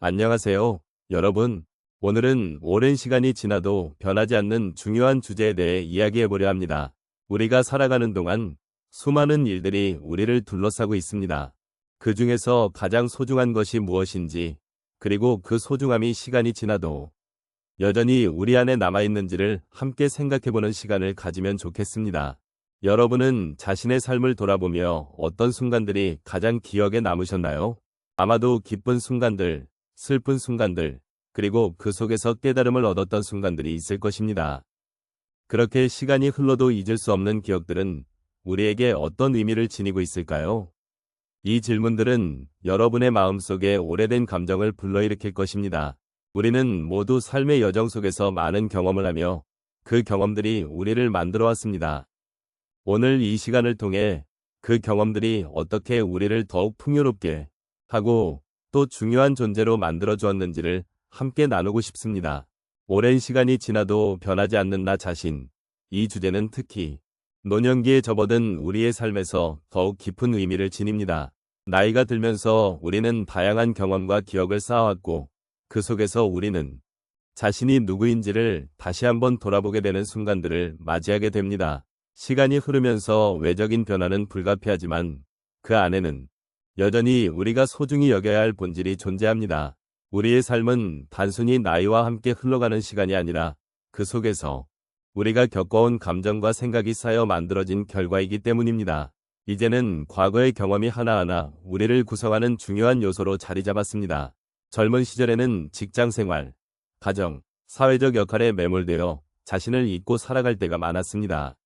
안녕하세요, 여러분. 오늘은 오랜 시간이 지나도 변하지 않는 중요한 주제에 대해 이야기해보려 합니다. 우리가 살아가는 동안 수많은 일들이 우리를 둘러싸고 있습니다. 그 중에서 가장 소중한 것이 무엇인지, 그리고 그 소중함이 시간이 지나도 여전히 우리 안에 남아있는지를 함께 생각해보는 시간을 가지면 좋겠습니다. 여러분은 자신의 삶을 돌아보며 어떤 순간들이 가장 기억에 남으셨나요? 아마도 기쁜 순간들, 슬픈 순간들, 그리고 그 속에서 깨달음을 얻었던 순간들이 있을 것입니다. 그렇게 시간이 흘러도 잊을 수 없는 기억들은 우리에게 어떤 의미를 지니고 있을까요? 이 질문들은 여러분의 마음속에 오래된 감정을 불러일으킬 것입니다. 우리는 모두 삶의 여정 속에서 많은 경험을 하며 그 경험들이 우리를 만들어 왔습니다. 오늘 이 시간을 통해 그 경험들이 어떻게 우리를 더욱 풍요롭게 하고 또 중요한 존재로 만들어 주었는지를 함께 나누고 싶습니다. 오랜 시간이 지나도 변하지 않는 나 자신. 이 주제는 특히 노년기에 접어든 우리의 삶에서 더욱 깊은 의미를 지닙니다. 나이가 들면서 우리는 다양한 경험과 기억을 쌓아왔고 그 속에서 우리는 자신이 누구인지를 다시 한번 돌아보게 되는 순간들을 맞이하게 됩니다. 시간이 흐르면서 외적인 변화는 불가피하지만 그 안에는 여전히 우리가 소중히 여겨야 할 본질이 존재합니다. 우리의 삶은 단순히 나이와 함께 흘러가는 시간이 아니라 그 속에서 우리가 겪어온 감정과 생각이 쌓여 만들어진 결과이기 때문입니다. 이제는 과거의 경험이 하나하나 우리를 구성하는 중요한 요소로 자리 잡았습니다. 젊은 시절에는 직장 생활, 가정, 사회적 역할에 매몰되어 자신을 잊고 살아갈 때가 많았습니다.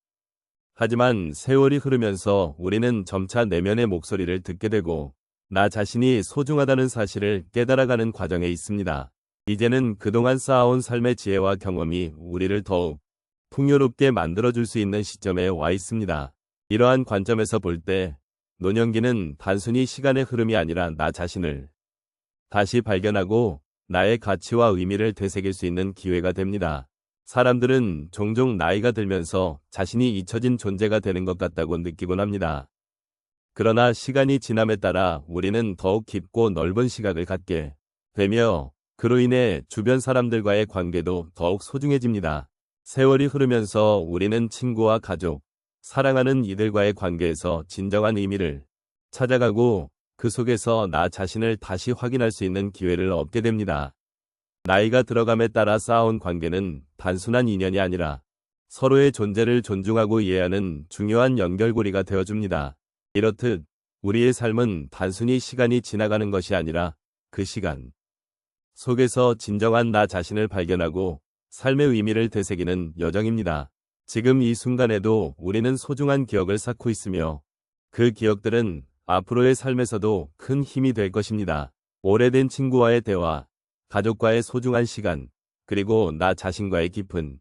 하지만 세월이 흐르면서 우리는 점차 내면의 목소리를 듣게 되고 나 자신이 소중하다는 사실을 깨달아가는 과정에 있습니다. 이제는 그동안 쌓아온 삶의 지혜와 경험이 우리를 더욱 풍요롭게 만들어줄 수 있는 시점에 와 있습니다. 이러한 관점에서 볼 때 노년기는 단순히 시간의 흐름이 아니라 나 자신을 다시 발견하고 나의 가치와 의미를 되새길 수 있는 기회가 됩니다. 사람들은 종종 나이가 들면서 자신이 잊혀진 존재가 되는 것 같다고 느끼곤 합니다. 그러나 시간이 지남에 따라 우리는 더욱 깊고 넓은 시각을 갖게 되며 그로 인해 주변 사람들과의 관계도 더욱 소중해집니다. 세월이 흐르면서 우리는 친구와 가족, 사랑하는 이들과의 관계에서 진정한 의미를 찾아가고 그 속에서 나 자신을 다시 확인할 수 있는 기회를 얻게 됩니다. 나이가 들어감에 따라 쌓아온 관계는 단순한 인연이 아니라 서로의 존재를 존중하고 이해하는 중요한 연결고리가 되어줍니다. 이렇듯 우리의 삶은 단순히 시간이 지나가는 것이 아니라 그 시간 속에서 진정한 나 자신을 발견하고 삶의 의미를 되새기는 여정입니다. 지금 이 순간에도 우리는 소중한 기억을 쌓고 있으며 그 기억들은 앞으로의 삶에서도 큰 힘이 될 것입니다. 오래된 친구와의 대화, 가족과의 소중한 시간, 그리고 나 자신과의 깊은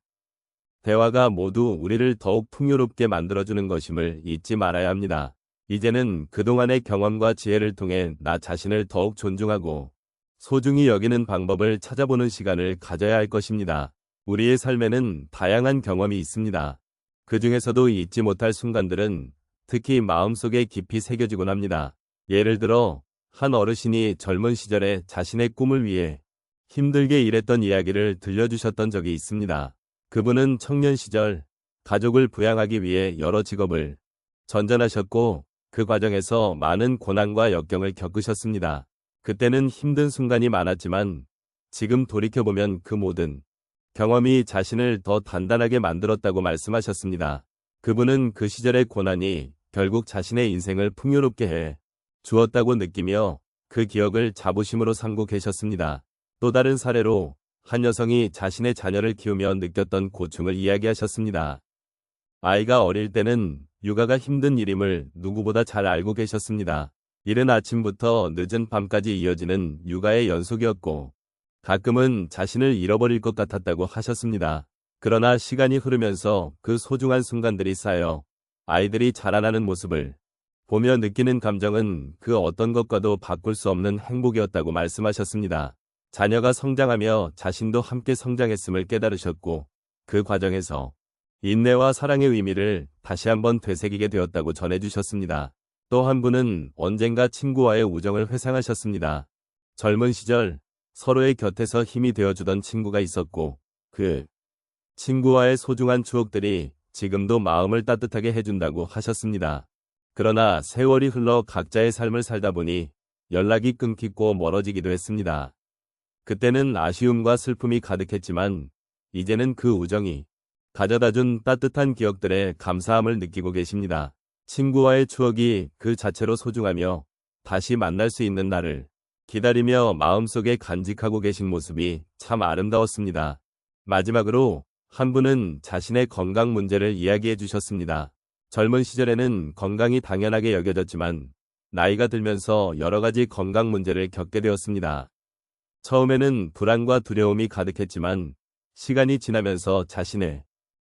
대화가 모두 우리를 더욱 풍요롭게 만들어주는 것임을 잊지 말아야 합니다. 이제는 그동안의 경험과 지혜를 통해 나 자신을 더욱 존중하고 소중히 여기는 방법을 찾아보는 시간을 가져야 할 것입니다. 우리의 삶에는 다양한 경험이 있습니다. 그 중에서도 잊지 못할 순간들은 특히 마음속에 깊이 새겨지곤 합니다. 예를 들어 한 어르신이 젊은 시절에 자신의 꿈을 위해 힘들게 일했던 이야기를 들려주셨던 적이 있습니다. 그분은 청년 시절 가족을 부양하기 위해 여러 직업을 전전하셨고 그 과정에서 많은 고난과 역경을 겪으셨습니다. 그때는 힘든 순간이 많았지만 지금 돌이켜보면 그 모든 경험이 자신을 더 단단하게 만들었다고 말씀하셨습니다. 그분은 그 시절의 고난이 결국 자신의 인생을 풍요롭게 해 주었다고 느끼며 그 기억을 자부심으로 삼고 계셨습니다. 또 다른 사례로 한 여성이 자신의 자녀를 키우며 느꼈던 고충을 이야기하셨습니다. 아이가 어릴 때는 육아가 힘든 일임을 누구보다 잘 알고 계셨습니다. 이른 아침부터 늦은 밤까지 이어지는 육아의 연속이었고 가끔은 자신을 잃어버릴 것 같았다고 하셨습니다. 그러나 시간이 흐르면서 그 소중한 순간들이 쌓여 아이들이 자라나는 모습을 보며 느끼는 감정은 그 어떤 것과도 바꿀 수 없는 행복이었다고 말씀하셨습니다. 자녀가 성장하며 자신도 함께 성장했음을 깨달으셨고 그 과정에서 인내와 사랑의 의미를 다시 한번 되새기게 되었다고 전해주셨습니다. 또 한 분은 언젠가 친구와의 우정을 회상하셨습니다. 젊은 시절 서로의 곁에서 힘이 되어주던 친구가 있었고, 그 친구와의 소중한 추억들이 지금도 마음을 따뜻하게 해준다고 하셨습니다. 그러나 세월이 흘러 각자의 삶을 살다 보니 연락이 끊기고 멀어지기도 했습니다. 그때는 아쉬움과 슬픔이 가득했지만 이제는 그 우정이 가져다준 따뜻한 기억들에 감사함을 느끼고 계십니다. 친구와의 추억이 그 자체로 소중하며 다시 만날 수 있는 날을 기다리며 마음속에 간직하고 계신 모습이 참 아름다웠습니다. 마지막으로 한 분은 자신의 건강 문제를 이야기해 주셨습니다. 젊은 시절에는 건강이 당연하게 여겨졌지만 나이가 들면서 여러 가지 건강 문제를 겪게 되었습니다. 처음에는 불안과 두려움이 가득했지만 시간이 지나면서 자신의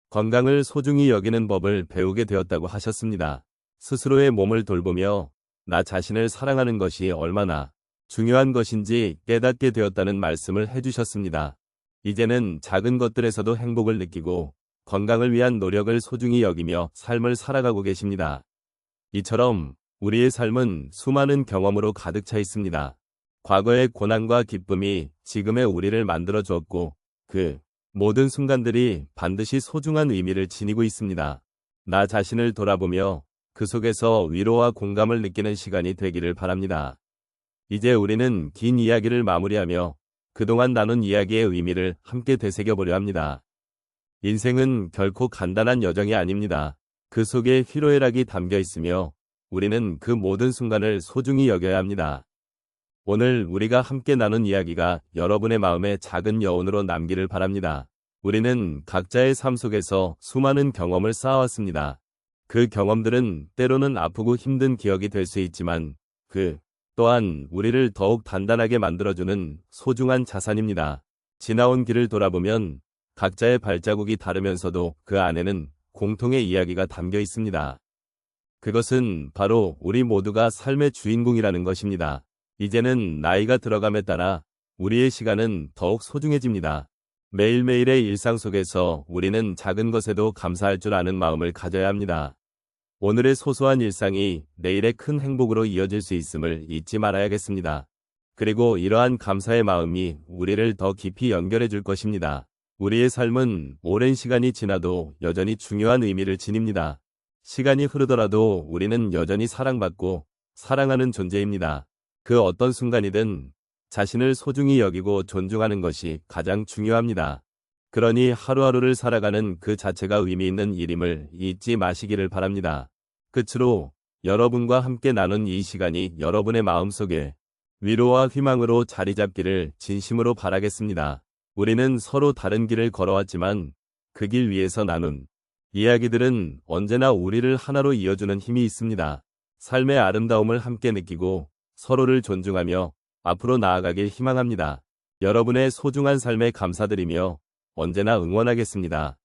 건강을 소중히 여기는 법을 배우게 되었다고 하셨습니다. 스스로의 몸을 돌보며 나 자신을 사랑하는 것이 얼마나 중요한 것인지 깨닫게 되었다는 말씀을 해주셨습니다. 이제는 작은 것들에서도 행복을 느끼고 건강을 위한 노력을 소중히 여기며 삶을 살아가고 계십니다. 이처럼 우리의 삶은 수많은 경험으로 가득 차 있습니다. 과거의 고난과 기쁨이 지금의 우리를 만들어 주었고 그 모든 순간들이 반드시 소중한 의미를 지니고 있습니다. 나 자신을 돌아보며 그 속에서 위로와 공감을 느끼는 시간이 되기를 바랍니다. 이제 우리는 긴 이야기를 마무리하며 그동안 나눈 이야기의 의미를 함께 되새겨보려 합니다. 인생은 결코 간단한 여정이 아닙니다. 그 속에 희로애락이 담겨 있으며 우리는 그 모든 순간을 소중히 여겨야 합니다. 오늘 우리가 함께 나눈 이야기가 여러분의 마음에 작은 여운으로 남기를 바랍니다. 우리는 각자의 삶 속에서 수많은 경험을 쌓아왔습니다. 그 경험들은 때로는 아프고 힘든 기억이 될 수 있지만 그 또한 우리를 더욱 단단하게 만들어주는 소중한 자산입니다. 지나온 길을 돌아보면 각자의 발자국이 다르면서도 그 안에는 공통의 이야기가 담겨 있습니다. 그것은 바로 우리 모두가 삶의 주인공이라는 것입니다. 이제는 나이가 들어감에 따라 우리의 시간은 더욱 소중해집니다. 매일매일의 일상 속에서 우리는 작은 것에도 감사할 줄 아는 마음을 가져야 합니다. 오늘의 소소한 일상이 내일의 큰 행복으로 이어질 수 있음을 잊지 말아야겠습니다. 그리고 이러한 감사의 마음이 우리를 더 깊이 연결해 줄 것입니다. 우리의 삶은 오랜 시간이 지나도 여전히 중요한 의미를 지닙니다. 시간이 흐르더라도 우리는 여전히 사랑받고 사랑하는 존재입니다. 그 어떤 순간이든 자신을 소중히 여기고 존중하는 것이 가장 중요합니다. 그러니 하루하루를 살아가는 그 자체가 의미 있는 일임을 잊지 마시기를 바랍니다. 끝으로 여러분과 함께 나눈 이 시간이 여러분의 마음속에 위로와 희망으로 자리 잡기를 진심으로 바라겠습니다. 우리는 서로 다른 길을 걸어왔지만 그 길 위에서 나눈 이야기들은 언제나 우리를 하나로 이어주는 힘이 있습니다. 삶의 아름다움을 함께 느끼고 서로를 존중하며 앞으로 나아가길 희망합니다. 여러분의 소중한 삶에 감사드리며 언제나 응원하겠습니다.